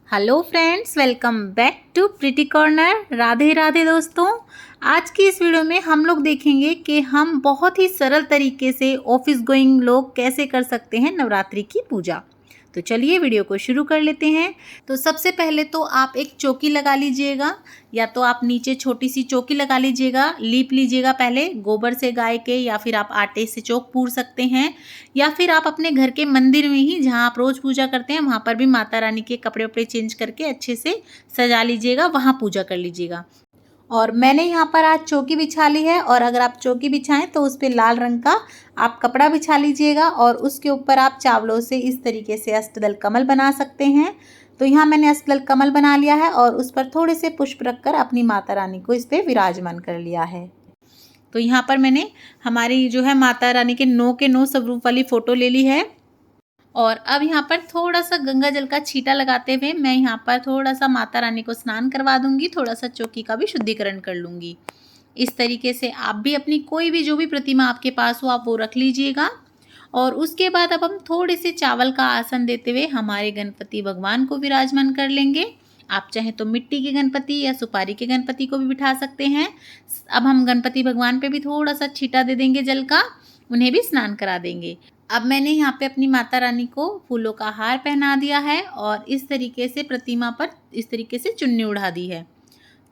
Hello friends, welcome back to pretty corner. Radhe Radhe दोस्तों। आज की इस वीडियो में हम लोग देखेंगे कि हम बहुत ही सरल तरीके से ऑफिस गोइंग लोग कैसे कर सकते हैं नवरात्रि की पूजा। तो चलिए वीडियो को शुरू कर लेते हैं। तो सबसे पहले तो आप एक चौकी लगा लीजिएगा, या तो आप नीचे छोटी सी चौकी लगा लीजिएगा, लीप लीजिएगा पहले गोबर से गाय के, या फिर आप आटे से चौक पूर सकते हैं, या फिर आप अपने घर के मंदिर में ही जहाँ आप रोज़ पूजा करते हैं वहाँ पर भी माता रानी के कपड़े वपड़े चेंज करके अच्छे से सजा लीजिएगा, वहाँ पूजा कर लीजिएगा। और मैंने यहाँ पर आज चौकी बिछा ली है, और अगर आप चौकी बिछाएं तो उस पर लाल रंग का आप कपड़ा बिछा लीजिएगा, और उसके ऊपर आप चावलों से इस तरीके से अष्टदल कमल बना सकते हैं। तो यहाँ मैंने अष्टदल कमल बना लिया है और उस पर थोड़े से पुष्प रखकर अपनी माता रानी को इस पर विराजमान कर लिया है। तो यहाँ पर मैंने हमारी जो है माता रानी के 9 स्वरूप वाली फ़ोटो ले ली है। और अब यहाँ पर थोड़ा सा गंगा जल का छींटा लगाते हुए मैं यहाँ पर थोड़ा सा माता रानी को स्नान करवा दूंगी, थोड़ा सा चौकी का भी शुद्धिकरण कर लूँगी। इस तरीके से आप भी अपनी कोई भी जो भी प्रतिमा आपके पास हो आप वो रख लीजिएगा। और उसके बाद अब हम थोड़े से चावल का आसन देते हुए हमारे गणपति भगवान को विराजमान कर लेंगे। आप चाहें तो मिट्टी के गणपति या सुपारी के गणपति को भी बिठा सकते हैं। अब हम गणपति भगवान पे भी थोड़ा सा छींटा दे देंगे जल का, उन्हें भी स्नान करा देंगे। अब मैंने यहाँ पे अपनी माता रानी को फूलों का हार पहना दिया है और इस तरीके से प्रतिमा पर इस तरीके से चुन्नी उड़ा दी है।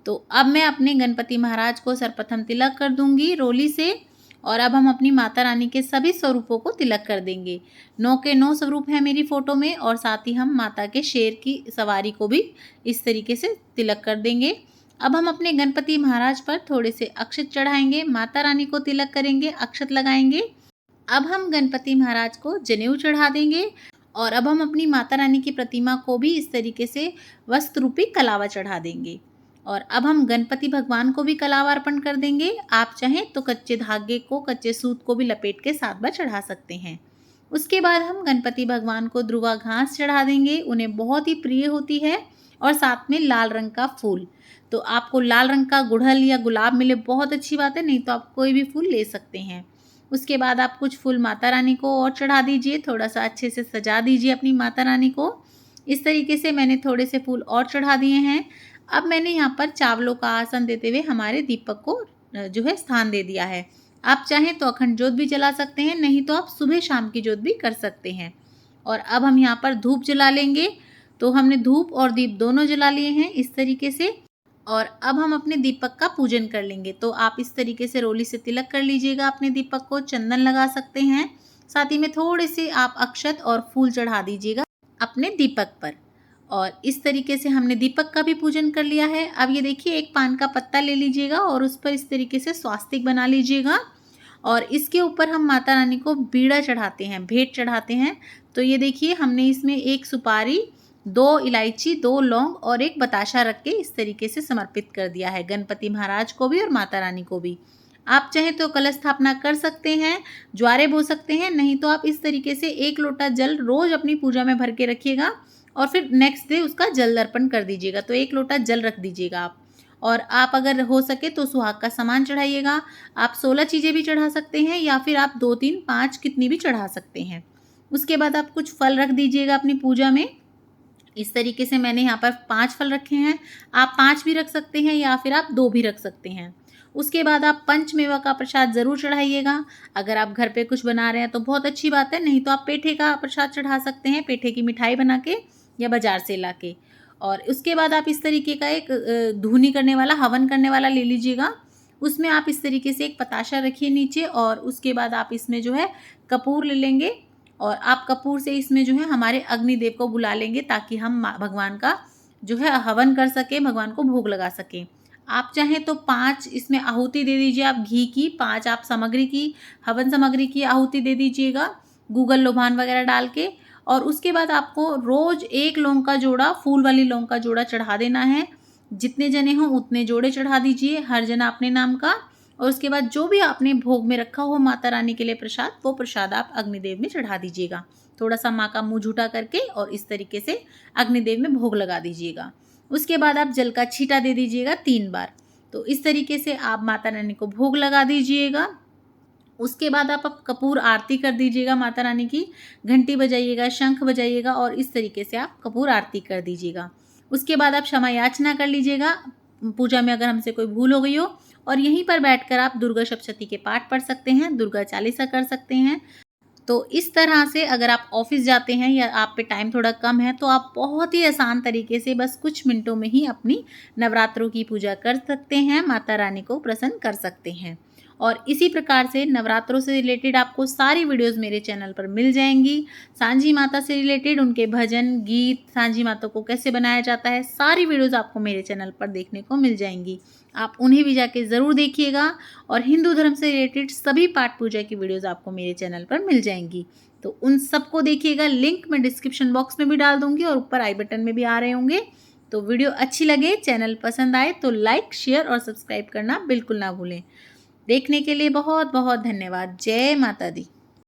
तो अब मैं अपने गणपति महाराज को सर्वप्रथम तिलक कर दूंगी रोली से, और अब हम अपनी माता रानी के सभी स्वरूपों को तिलक कर देंगे। 9 स्वरूप हैं मेरी फ़ोटो में, और साथ ही हम माता के शेर की सवारी को भी इस तरीके से तिलक कर देंगे। अब हम अपने गणपति महाराज पर थोड़े से अक्षत चढ़ाएंगे, माता रानी को तिलक करेंगे, अक्षत लगाएंगे। अब हम गणपति महाराज को जनेऊ चढ़ा देंगे, और अब हम अपनी माता रानी की प्रतिमा को भी इस तरीके से वस्त्र रूपी कलावा चढ़ा देंगे। और अब हम गणपति भगवान को भी कलावा अर्पण कर देंगे। आप चाहें तो कच्चे धागे को, कच्चे सूत को भी लपेट के 7 बार चढ़ा सकते हैं। उसके बाद हम गणपति भगवान को ध्रुवा घास चढ़ा देंगे, उन्हें बहुत ही प्रिय होती है, और साथ में लाल रंग का फूल। तो आपको लाल रंग का गुड़हल या गुलाब मिले बहुत अच्छी बात है, नहीं तो आप कोई भी फूल ले सकते हैं। उसके बाद आप कुछ फूल माता रानी को और चढ़ा दीजिए, थोड़ा सा अच्छे से सजा दीजिए अपनी माता रानी को। इस तरीके से मैंने थोड़े से फूल और चढ़ा दिए हैं। अब मैंने यहाँ पर चावलों का आसन देते हुए हमारे दीपक को जो है स्थान दे दिया है। आप चाहें तो अखंड ज्योत भी जला सकते हैं, नहीं तो आप सुबह शाम की ज्योत भी कर सकते हैं। और अब हम यहाँ पर धूप जला लेंगे। तो हमने धूप और दीप दोनों जला लिए हैं इस तरीके से। और अब हम अपने दीपक का पूजन कर लेंगे। तो आप इस तरीके से रोली से तिलक कर लीजिएगा अपने दीपक को, चंदन लगा सकते हैं, साथ ही में थोड़े से आप अक्षत और फूल चढ़ा दीजिएगा अपने दीपक पर। और इस तरीके से हमने दीपक का भी पूजन कर लिया है। अब ये देखिए, एक पान का पत्ता ले लीजिएगा और उस पर इस तरीके से स्वास्तिक बना लीजिएगा, और इसके ऊपर हम माता रानी को बीड़ा चढ़ाते हैं, भेंट चढ़ाते हैं। तो ये देखिए, हमने इसमें एक सुपारी, 2 इलायची, 2 लौंग और एक बताशा रख के इस तरीके से समर्पित कर दिया है गणपति महाराज को भी और माता रानी को भी। आप चाहें तो कलश स्थापना कर सकते हैं, ज्वारे बो सकते हैं, नहीं तो आप इस तरीके से 1 लोटा जल रोज अपनी पूजा में भर के रखिएगा, और फिर नेक्स्ट डे उसका जल अर्पण कर दीजिएगा। तो 1 लोटा जल रख दीजिएगा आप। और आप अगर हो सके तो सुहाग का सामान चढ़ाइएगा। आप 16 चीज़ें भी चढ़ा सकते हैं, या फिर आप 2, 3, 5 कितनी भी चढ़ा सकते हैं। उसके बाद आप कुछ फल रख दीजिएगा अपनी पूजा में। इस तरीके से मैंने यहाँ पर 5 फल रखे हैं। आप 5 भी रख सकते हैं, या फिर आप 2 भी रख सकते हैं। उसके बाद आप पंचमेवा का प्रसाद ज़रूर चढ़ाइएगा। अगर आप घर पे कुछ बना रहे हैं तो बहुत अच्छी बात है, नहीं तो आप पेठे का प्रसाद चढ़ा सकते हैं, पेठे की मिठाई बना के या बाज़ार से ला के। और उसके बाद आप इस तरीके का एक धूनी करने वाला, हवन करने वाला ले लीजिएगा। उसमें आप इस तरीके से एक पताशा रखिए नीचे, और उसके बाद आप इसमें जो है कपूर ले लेंगे, और आप कपूर से इसमें जो है हमारे अग्निदेव को बुला लेंगे, ताकि हम भगवान का जो है हवन कर सकें, भगवान को भोग लगा सकें। आप चाहें तो 5 इसमें आहुति दे दीजिए, आप घी की 5 आप सामग्री की, हवन सामग्री की आहुति दे दीजिएगा, गूगल लोभान वगैरह डाल के। और उसके बाद आपको रोज़ 1 लौंग का जोड़ा, फूल वाली लौंग का जोड़ा चढ़ा देना है। जितने जने हों उतने जोड़े चढ़ा दीजिए, हर जना अपने नाम का। और उसके बाद जो भी आपने भोग में रखा हो माता रानी के लिए प्रसाद, वो प्रसाद आप अग्निदेव में चढ़ा दीजिएगा। थोड़ा सा माँ का मुंह झूठा करके, और इस तरीके से अग्निदेव में भोग लगा दीजिएगा। उसके बाद आप जल का छींटा दे दीजिएगा 3 बार। तो इस तरीके से आप माता रानी को भोग लगा दीजिएगा। उसके बाद आप कपूर आरती कर दीजिएगा माता रानी की, घंटी बजाइएगा, शंख बजाइएगा और इस तरीके से आप कपूर आरती कर दीजिएगा। उसके बाद आप क्षमा याचना कर लीजिएगा पूजा में अगर हमसे कोई भूल हो गई हो, और यहीं पर बैठकर आप दुर्गा सप्तशती के पाठ पढ़ सकते हैं, दुर्गा चालीसा कर सकते हैं। तो इस तरह से अगर आप ऑफिस जाते हैं या आप पे टाइम थोड़ा कम है तो आप बहुत ही आसान तरीके से बस कुछ मिनटों में ही अपनी नवरात्रों की पूजा कर सकते हैं, माता रानी को प्रसन्न कर सकते हैं। और इसी प्रकार से नवरात्रों से रिलेटेड आपको सारी वीडियोस मेरे चैनल पर मिल जाएंगी। सांझी माता से रिलेटेड उनके भजन गीत, सांझी माता को कैसे बनाया जाता है, सारी वीडियोस आपको मेरे चैनल पर देखने को मिल जाएंगी। आप उन्हें भी जाके ज़रूर देखिएगा। और हिंदू धर्म से रिलेटेड सभी पाठ पूजा की वीडियोस आपको मेरे चैनल पर मिल जाएंगी, तो उन सबको देखिएगा। लिंक मैं डिस्क्रिप्शन बॉक्स में भी डाल दूंगी और ऊपर आई बटन में भी आ रहे होंगे। तो वीडियो अच्छी लगे, चैनल पसंद आए तो लाइक, शेयर और सब्सक्राइब करना बिल्कुल ना भूलें। देखने के लिए बहुत बहुत धन्यवाद। जय माता दी।